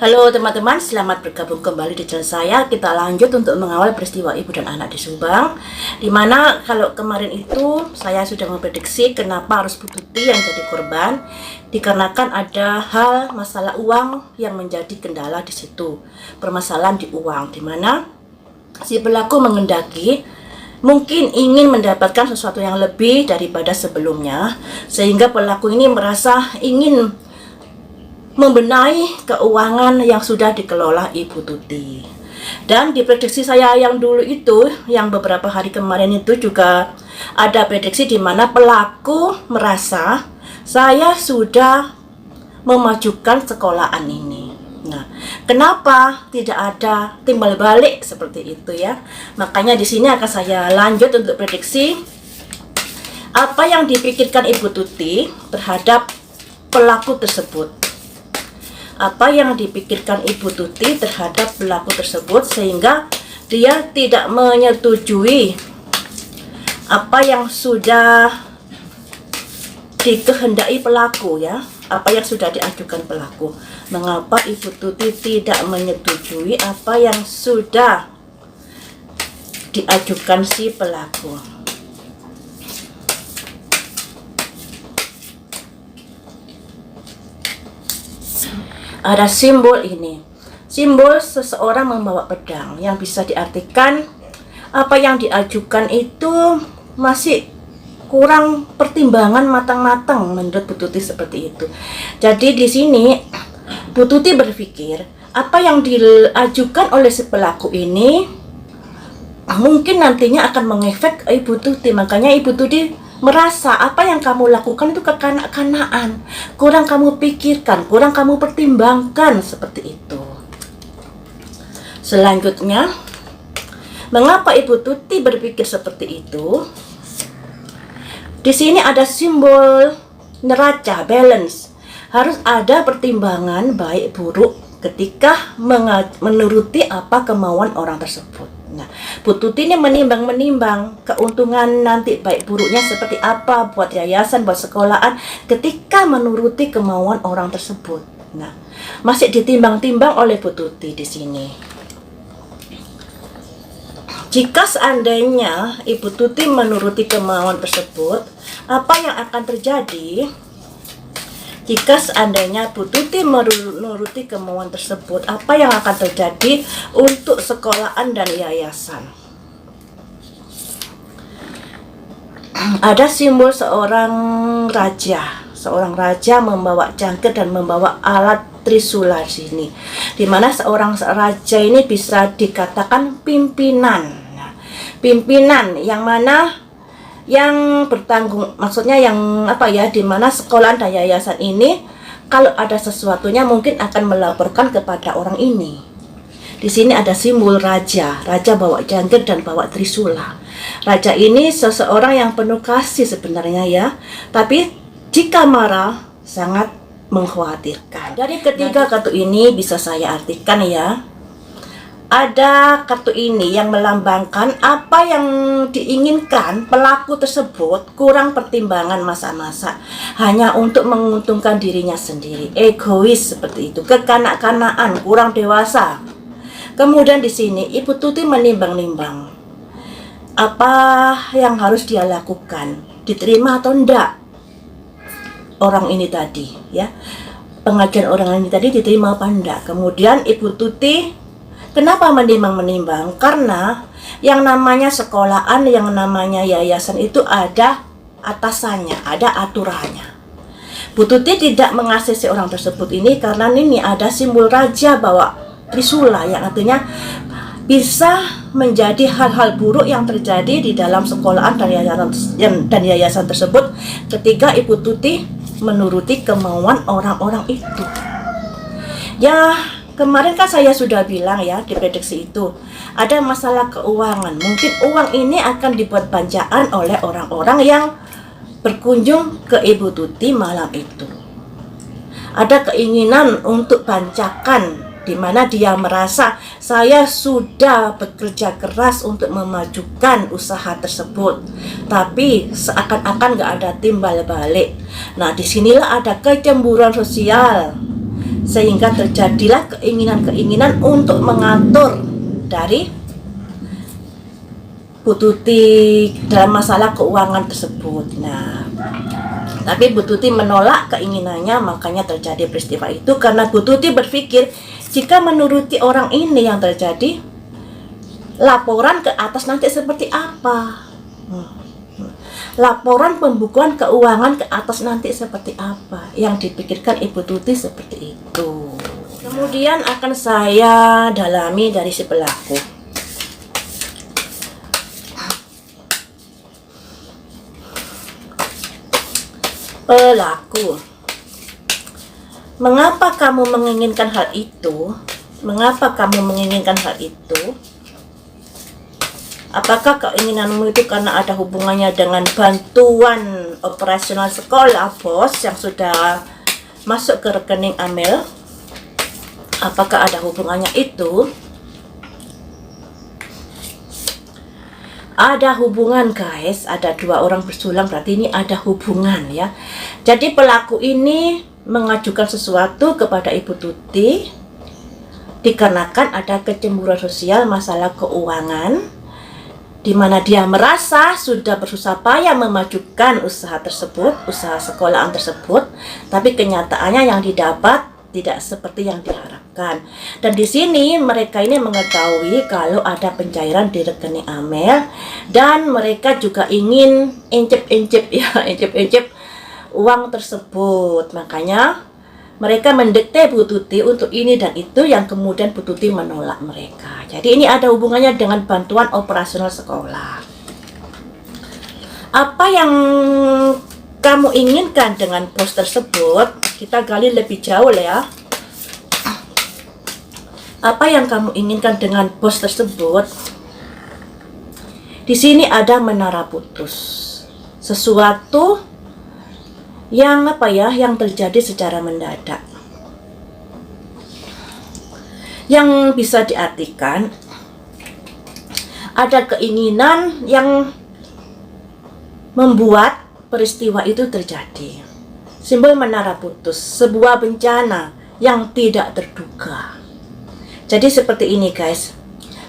Halo teman-teman, selamat bergabung kembali di channel saya. Kita lanjut untuk mengawal peristiwa ibu dan anak di Subang. Dimana kalau kemarin itu saya sudah memprediksi kenapa harus Bu Tuti yang jadi korban, dikarenakan ada hal masalah uang yang menjadi kendala di situ. Permasalahan di uang, dimana si pelaku mengendaki mungkin ingin mendapatkan sesuatu yang lebih daripada sebelumnya, sehingga pelaku ini merasa ingin membenahi keuangan yang sudah dikelola Ibu Tuti. Dan di prediksi saya yang dulu itu, yang beberapa hari kemarin itu juga ada prediksi di mana pelaku merasa saya sudah memajukan sekolahan ini. Nah, kenapa tidak ada timbal balik seperti itu ya? Makanya di sini akan saya lanjut untuk prediksi apa yang dipikirkan Ibu Tuti terhadap pelaku tersebut. Apa yang dipikirkan Ibu Tuti terhadap pelaku tersebut sehingga dia tidak menyetujui apa yang sudah dikehendaki pelaku ya, apa yang sudah diajukan pelaku. Mengapa Ibu Tuti tidak menyetujui apa yang sudah diajukan si pelaku? Ada simbol ini, simbol seseorang membawa pedang, yang bisa diartikan apa yang diajukan itu masih kurang pertimbangan matang-matang menurut Bu Tuti seperti itu. Jadi di sini Bu Tuti berpikir apa yang diajukan oleh si pelaku ini mungkin nantinya akan mengefek Ibu Tuti. Makanya Ibu Tuti merasa apa yang kamu lakukan itu kekanak-kanakan, kurang kamu pikirkan, kurang kamu pertimbangkan, seperti itu. Selanjutnya, mengapa Ibu Tuti berpikir seperti itu? Di sini ada simbol neraca, balance. Harus ada pertimbangan baik buruk ketika menuruti apa kemauan orang tersebut. Nah, Bu Tuti ini menimbang-menimbang keuntungan nanti baik buruknya seperti apa buat yayasan, buat sekolahan ketika menuruti kemauan orang tersebut. Nah, masih ditimbang-timbang oleh Bu Tuti di sini. Jika seandainya Ibu Tuti menuruti kemauan tersebut, apa yang akan terjadi? Jika seandainya Bu Tuti menuruti kemauan tersebut, apa yang akan terjadi untuk sekolahan dan yayasan? Ada simbol seorang raja membawa jangkir dan membawa alat trisula di sini. Di mana seorang raja ini bisa dikatakan pimpinan. Nah, pimpinan yang mana yang bertanggung, maksudnya yang apa ya, di mana sekolah dan yayasan ini kalau ada sesuatunya mungkin akan melaporkan kepada orang ini. Di sini ada simbol raja bawa jangkir dan bawa trisula. Raja ini seseorang yang penuh kasih sebenarnya ya, tapi jika marah sangat mengkhawatirkan. Dari ketiga kartu ini bisa saya artikan ya, ada kartu ini yang melambangkan apa yang diinginkan pelaku tersebut kurang pertimbangan masa-masa, hanya untuk menguntungkan dirinya sendiri, egois seperti itu, kekanak-kanakan, kurang dewasa. Kemudian di sini Ibu Tuti menimbang-nimbang apa yang harus dia lakukan, diterima atau enggak orang ini tadi ya, pengajuan orang ini tadi diterima apa enggak. Kemudian Ibu Tuti kenapa menimbang-menimbang? Karena yang namanya sekolahan, yang namanya yayasan itu ada atasannya, ada aturannya. Bu Tuti tidak mengasesi orang tersebut ini karena ini ada simbol raja bawa trisula, yang artinya bisa menjadi hal-hal buruk yang terjadi di dalam sekolahan dan yayasan tersebut ketika Ibu Tuti menuruti kemauan orang-orang itu. Ya, kemarin kan saya sudah bilang ya di prediksi itu ada masalah keuangan. Mungkin uang ini akan dibuat banjaan oleh orang-orang yang berkunjung ke Ibu Tuti malam itu. Ada keinginan untuk bancakan, di mana dia merasa saya sudah bekerja keras untuk memajukan usaha tersebut, tapi seakan-akan gak ada timbal balik. Nah, disinilah ada kecemburuan sosial sehingga terjadilah keinginan-keinginan untuk mengatur dari Bu Tuti dalam masalah keuangan tersebut. Nah, tapi Bu Tuti menolak keinginannya, makanya terjadi peristiwa itu karena Bu Tuti berpikir jika menuruti orang ini yang terjadi, laporan ke atas nanti seperti apa? Laporan pembukuan keuangan ke atas nanti seperti apa? Yang dipikirkan Ibu Tuti seperti itu. Kemudian akan saya dalami dari si pelaku. Pelaku, mengapa kamu menginginkan hal itu? Mengapa kamu menginginkan hal itu? Apakah keinginanmu itu karena ada hubungannya dengan bantuan operasional sekolah, bos, yang sudah masuk ke rekening Amel? Apakah ada hubungannya itu? Ada hubungan, guys. Ada dua orang bersulang, berarti ini ada hubungan ya. Jadi pelaku ini mengajukan sesuatu kepada Ibu Tuti dikarenakan ada kecemburuan sosial masalah keuangan, di mana dia merasa sudah bersusah payah memajukan usaha tersebut, usaha sekolahan tersebut, tapi kenyataannya yang didapat tidak seperti yang diharapkan. Dan di sini mereka ini mengetahui kalau ada pencairan di rekening Amel, dan mereka juga ingin incip-incip uang tersebut. Makanya mereka mendikte Bu Tuti untuk ini dan itu, yang kemudian Bu Tuti menolak mereka. Jadi ini ada hubungannya dengan bantuan operasional sekolah. Apa yang kamu inginkan dengan bos tersebut? Kita gali lebih jauh ya. Apa yang kamu inginkan dengan bos tersebut? Di sini ada menara putus. Sesuatu yang yang terjadi secara mendadak. Yang bisa diartikan ada keinginan yang membuat peristiwa itu terjadi. Simbol menara putus, sebuah bencana yang tidak terduga. Jadi seperti ini, guys.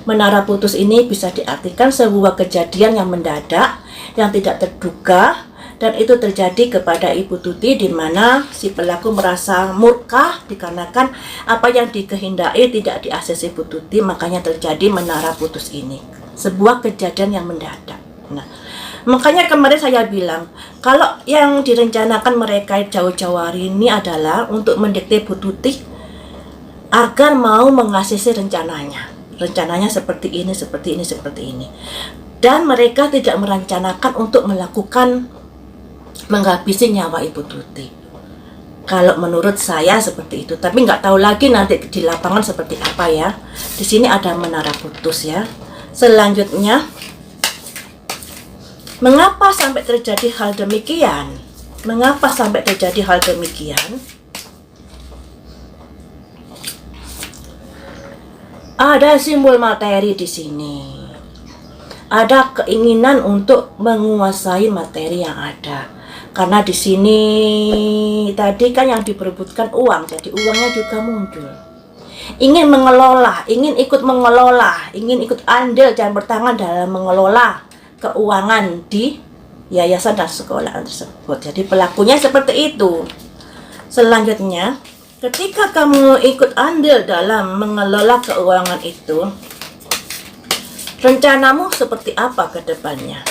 Menara putus ini bisa diartikan sebuah kejadian yang mendadak, yang tidak terduga, dan itu terjadi kepada Ibu Tuti, di mana si pelaku merasa murka dikarenakan apa yang dikehendaki tidak diakses Ibu Tuti, makanya terjadi menara putus ini. Sebuah kejadian yang mendadak. Nah, makanya kemarin saya bilang, kalau yang direncanakan mereka jauh-jauh hari ini adalah untuk mendikte Bu Tuti agar mau mengaksesi rencananya. Rencananya seperti ini, seperti ini, seperti ini. Dan mereka tidak merencanakan untuk melakukan menghabisi nyawa Ibu Tuti. Kalau menurut saya seperti itu, tapi nggak tahu lagi nanti di lapangan seperti apa ya. Di sini ada menara putus ya. Selanjutnya, mengapa sampai terjadi hal demikian? Mengapa sampai terjadi hal demikian? Ada simbol materi di sini. Ada keinginan untuk menguasai materi yang ada. Karena di sini tadi kan yang diperebutkan uang, jadi uangnya juga muncul. Ingin mengelola, ingin ikut mengelola, ingin ikut andil dan bertangan dalam mengelola keuangan di yayasan dan sekolah tersebut. Jadi pelakunya seperti itu. Selanjutnya, ketika kamu ikut andil dalam mengelola keuangan itu, rencanamu seperti apa ke depannya?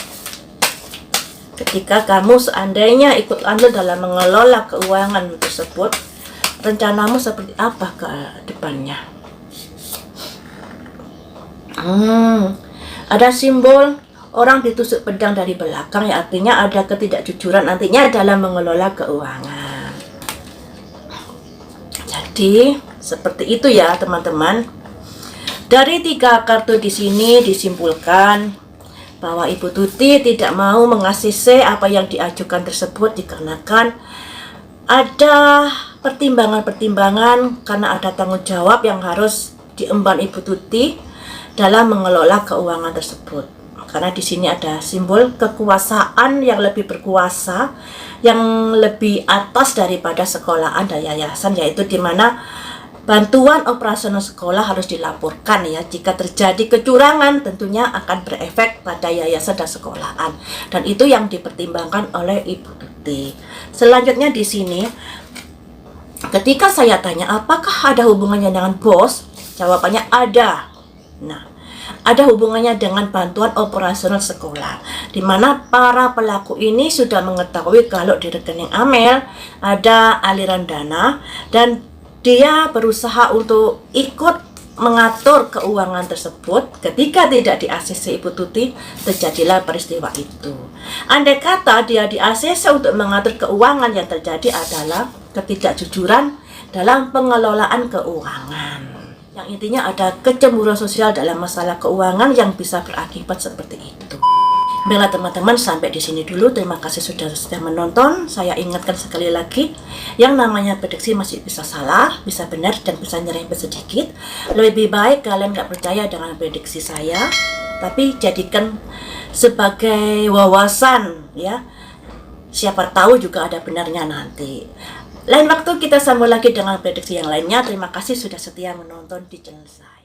Ketika kamu seandainya ikut andil dalam mengelola keuangan tersebut, rencanamu seperti apa ke depannya? Ada simbol orang ditusuk pedang dari belakang, ya artinya ada ketidakjujuran nantinya dalam mengelola keuangan. Jadi seperti itu ya teman-teman. Dari 3 kartu di sini disimpulkan bahwa Ibu Tuti tidak mau mengaksesi apa yang diajukan tersebut dikarenakan ada pertimbangan-pertimbangan, karena ada tanggung jawab yang harus diemban Ibu Tuti dalam mengelola keuangan tersebut. karena di sini ada simbol kekuasaan yang lebih berkuasa, yang lebih atas daripada sekolahan dan yayasan, yaitu di mana bantuan operasional sekolah harus dilaporkan ya. Jika terjadi kecurangan tentunya akan berefek pada yayasan dan sekolahan. Dan itu yang dipertimbangkan oleh Ibu Tuti. Selanjutnya di sini, ketika saya tanya apakah ada hubungannya dengan BOS, jawabannya ada. Nah, ada hubungannya dengan bantuan operasional sekolah, di mana para pelaku ini sudah mengetahui kalau di rekening Amel ada aliran dana dan dia berusaha untuk ikut mengatur keuangan tersebut. Ketika tidak di-ACC Ibu Tuti, terjadilah peristiwa itu. Andai kata dia di-ACC untuk mengatur keuangan, yang terjadi adalah ketidakjujuran dalam pengelolaan keuangan. Yang intinya ada kecemburuan sosial dalam masalah keuangan yang bisa berakibat seperti itu. Baiklah teman-teman, sampai di sini dulu. Terima kasih sudah menonton. Saya ingatkan sekali lagi, yang namanya prediksi masih bisa salah, bisa benar, dan bisa nyerempet sedikit. Lebih baik kalian nggak percaya dengan prediksi saya, tapi jadikan sebagai wawasan ya. Siapa tahu juga ada benarnya nanti. Lain waktu kita sambung lagi dengan prediksi yang lainnya. Terima kasih sudah setia menonton di channel saya.